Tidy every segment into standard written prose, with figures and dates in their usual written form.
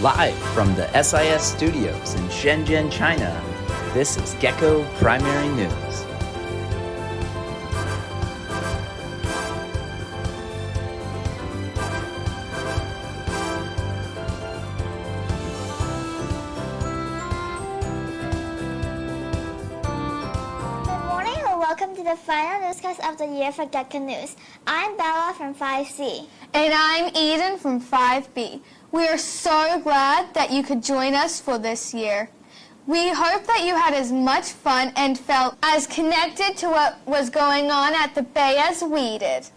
Live from the SIS studios in Shenzhen, China, this is Gecko Primary News. Welcome to the final newscast of the year for Gecko News. I'm Bella from 5C. And I'm Eden from 5B. We are so glad that you could join us for this year. We hope that you had as much fun and felt as connected to what was going on at the Bay as we did.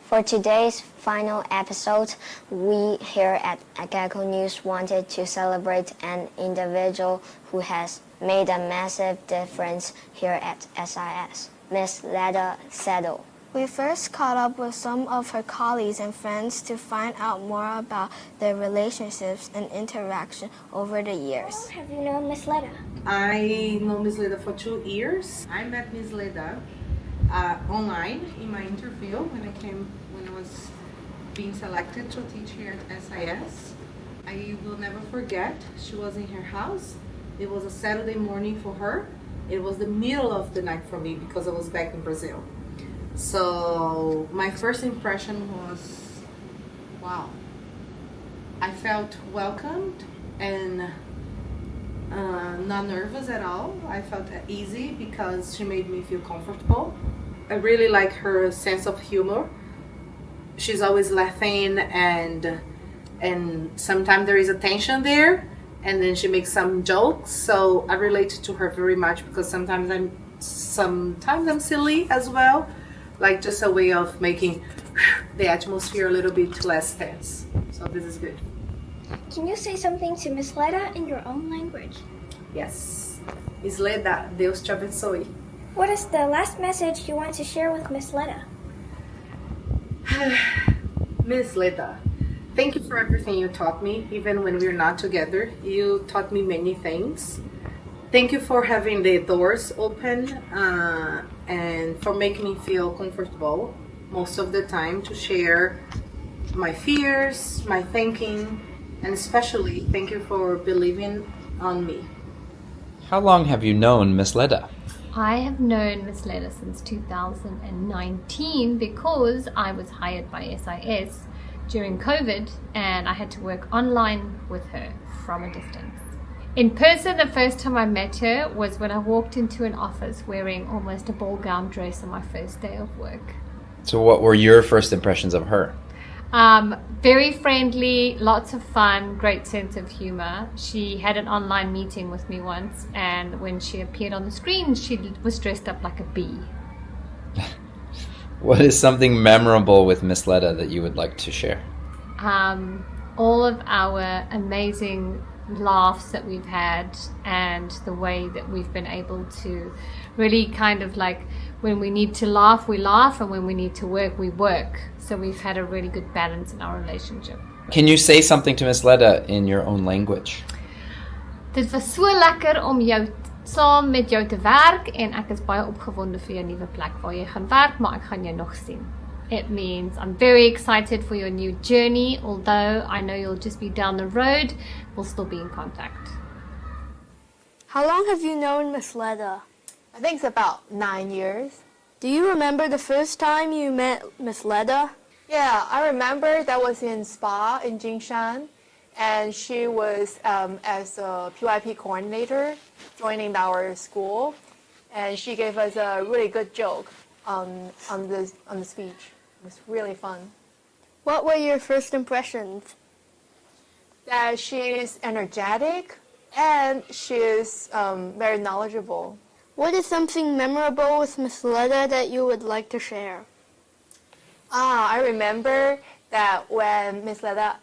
For today's final episode, we here at Gecko News wanted to celebrate an individual who has made a massive difference here at SIS. Miss Leda Settle. We first caught up with some of her colleagues and friends to find out more about their relationships and interaction over the years. How long have you known Miss Leda? I know Miss Leda for 2 years. I met Miss Leda online in my interview when I was being selected to teach here at SIS. I will never forget, she was in her house. It was a Saturday morning for her. It was the middle of the night for me because I was back in Brazil. So my first impression was, wow. I felt welcomed and not nervous at all. I felt easy because she made me feel comfortable. I really like her sense of humor. She's always laughing and sometimes there is a tension there. And then she makes some jokes, so I relate to her very much because sometimes I'm silly as well, like just a way of making the atmosphere a little bit less tense. So this is good. Can you say something to Miss Leda in your own language? Yes. Miss Leda, Deus te abençoe. What is the last message you want to share with Miss Leda? Miss Leda, thank you for everything you taught me, even when we're not together. You taught me many things. Thank you for having the doors open and for making me feel comfortable most of the time to share my fears, my thinking, and especially thank you for believing on me. How long have you known Miss Leda? I have known Miss Leda since 2019 because I was hired by SIS during COVID and I had to work online with her from a distance. In person, the first time I met her was when I walked into an office wearing almost a ball gown dress on my first day of work. So what were your first impressions of her? Very friendly, lots of fun, great sense of humor. She had an online meeting with me once and when she appeared on the screen, she was dressed up like a bee. What is something memorable with Miss Leda that you would like to share? All of our amazing laughs that we've had and the way that we've been able to really kind of like when we need to laugh, we laugh, and when we need to work, we work. So we've had a really good balance in our relationship. Can you say something to Miss Leda in your own language? Dit was so lekker om jou saam met jou te werk en ek is baie opgewonde vir jou nuwe plek waar jy gaan werk, maar ek gaan jou nog sien. It means I'm very excited for your new journey, although I know you'll just be down the road, we'll still be in contact. How long have you known Miss Leda? I think it's about 9 years. Do you remember the first time you met Miss Leda? Yeah, I remember that was in Spa in Jingshan, and she was as a PYP coordinator joining our school, and she gave us a really good joke on the speech. It was really fun. What were your first impressions? That she is energetic and she is very knowledgeable. What is something memorable with Miss Leda that you would like to share? I remember that when Miss Leda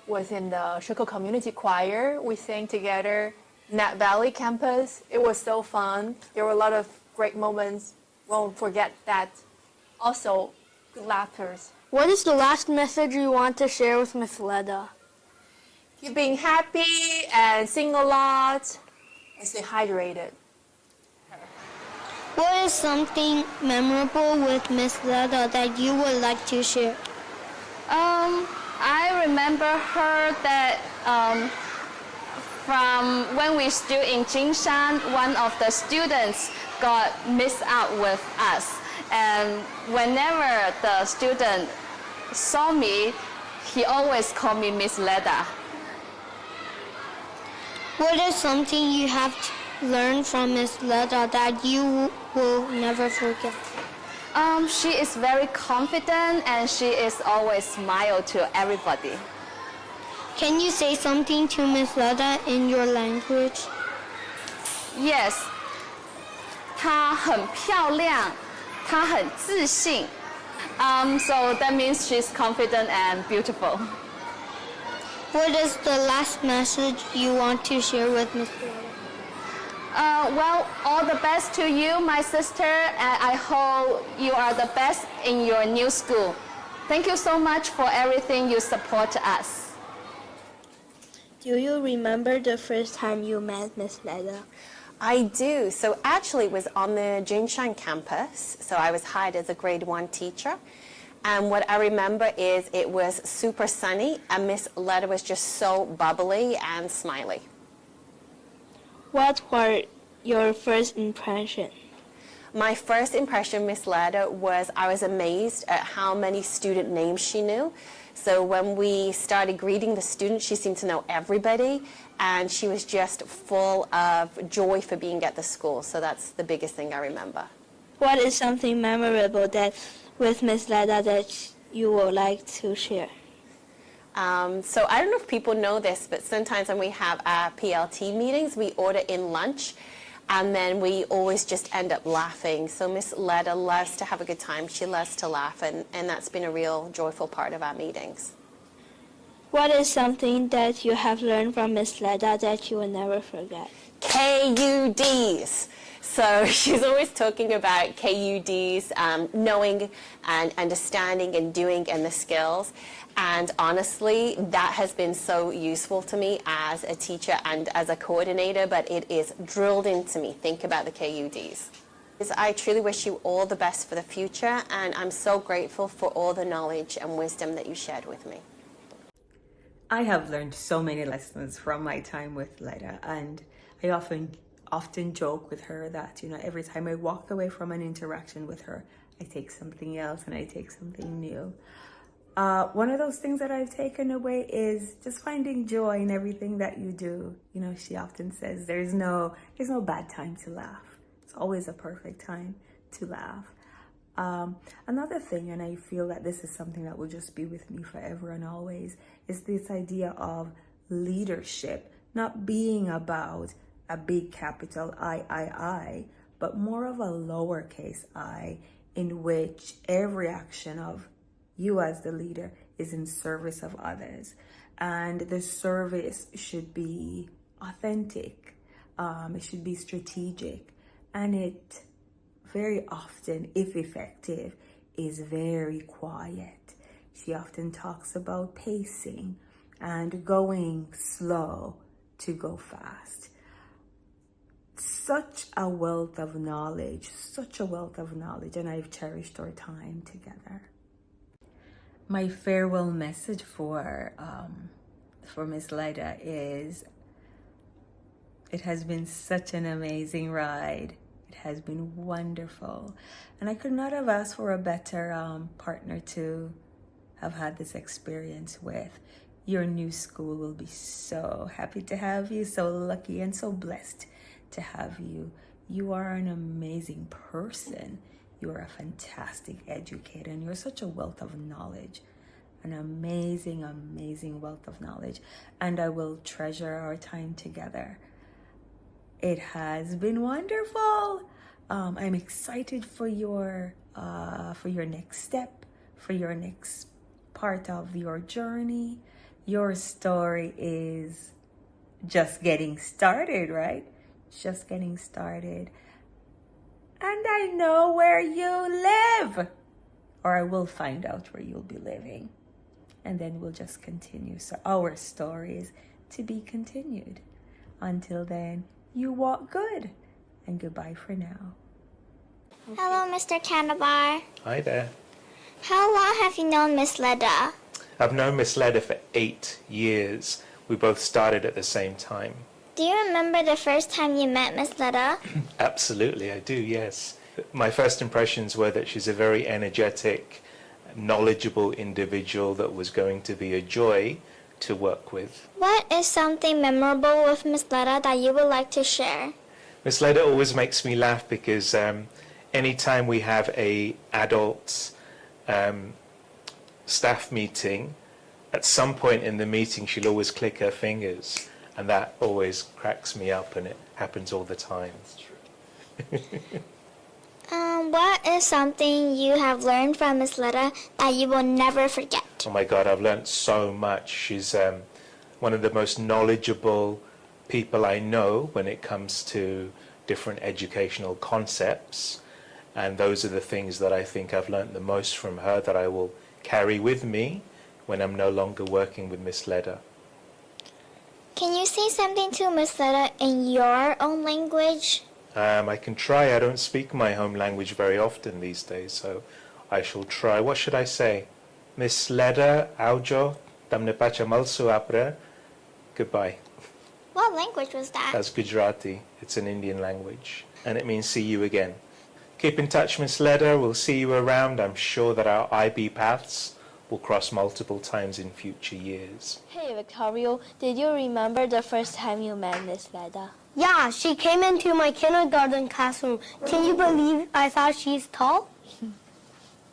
was in the Gecko community choir, we sang together Nat Valley campus. It was so fun. There were a lot of great moments. Won't forget that. Also, good laughters. What is the last message you want to share with Miss Leda? Keep being happy and sing a lot and stay hydrated. What is something memorable with Miss Leda that you would like to share? I remember her that from when we still in Jingshan, one of the students got mixed out with us. And whenever the student saw me, he always called me Miss Leda. What is something you have learned from Miss Leda that you will never forget? She is very confident and she is always smile to everybody. Can you say something to Miss Leda in your language? Yes. 她很漂亮，她很自信。So that means she's confident and beautiful. What is the last message you want to share with Miss Leda? Well, all the best to you, my sister, and I hope you are the best in your new school. Thank you so much for everything you support us. Do you remember the first time you met Miss Leda? I do. So actually it was on the Jingshan campus. So I was hired as a grade 1 teacher. And what I remember is it was super sunny and Miss Leda was just so bubbly and smiley. What were your first impression? My first impression of Miss Leda was I was amazed at how many student names she knew. So when we started greeting the students, she seemed to know everybody, and she was just full of joy for being at the school. So that's the biggest thing I remember. What is something memorable that with Miss Leda that you would like to share? So I don't know if people know this, but sometimes when we have our PLT meetings, we order in lunch, and then we always just end up laughing. So Miss Leda loves to have a good time. She loves to laugh, and that's been a real joyful part of our meetings. What is something that you have learned from Miss Leda that you will never forget? KUDs. So she's always talking about KUDs, knowing and understanding and doing and the skills. And honestly, that has been so useful to me as a teacher and as a coordinator, but it is drilled into me. Think about the KUDs. I truly wish you all the best for the future, and I'm so grateful for all the knowledge and wisdom that you shared with me. I have learned so many lessons from my time with Leda, and I often joke with her that, every time I walk away from an interaction with her, I take something else and I take something new. One of those things that I've taken away is just finding joy in everything that you do. She often says there's no bad time to laugh. It's always a perfect time to laugh. Another thing, and I feel that this is something that will just be with me forever and always, is this idea of leadership not being about a big capital I, but more of a lowercase I, in which every action of you as the leader is in service of others. And the service should be authentic. It should be strategic. And it very often, if effective, is very quiet. She often talks about pacing and going slow to go fast. Such a wealth of knowledge, and I've cherished our time together. My farewell message for Miss Leda is, it has been such an amazing ride. It has been wonderful, and I could not have asked for a better partner to have had this experience with. Your new school will be so happy to have you, so lucky and so blessed to have you. You are an amazing person. You are a fantastic educator, and you're such a wealth of knowledge, an amazing, amazing wealth of knowledge, and I will treasure our time together. It has been wonderful. I'm excited for your next step, for your next part of your journey. Your story is just getting started, right? Just getting started. And I know where you live, or I will find out where you'll be living. And then we'll just continue. So our story is to be continued. Until then, you walk good, and goodbye for now. Hello, Mr. Canabar. Hi there. How long have you known Miss Leda? I've known Miss Leda for 8 years. We both started at the same time. Do you remember the first time you met Miss Leda? Absolutely, I do, yes. My first impressions were that she's a very energetic, knowledgeable individual that was going to be a joy to work with. What is something memorable with Miss Leda that you would like to share? Miss Leda always makes me laugh because anytime we have a adult staff meeting, at some point in the meeting she'll always click her fingers, and that always cracks me up, and it happens all the time. What is something you have learned from Miss Leda that you will never forget? Oh my God, I've learned so much. She's one of the most knowledgeable people I know when it comes to different educational concepts, and those are the things that I think I've learned the most from her that I will carry with me when I'm no longer working with Miss Leda. Can you say something to Miss Leda in your own language? I can try. I don't speak my home language very often these days, so I shall try. What should I say? Miss Leda, aujo, damne pacha malsu apre. Goodbye. What language was that? That's Gujarati. It's an Indian language, and it means see you again. Keep in touch, Miss Leda. We'll see you around. I'm sure that our IB paths will cross multiple times in future years. Hey, Victorio, did you remember the first time you met Miss Leda? Yeah, she came into my kindergarten classroom. Can you believe I thought she's tall?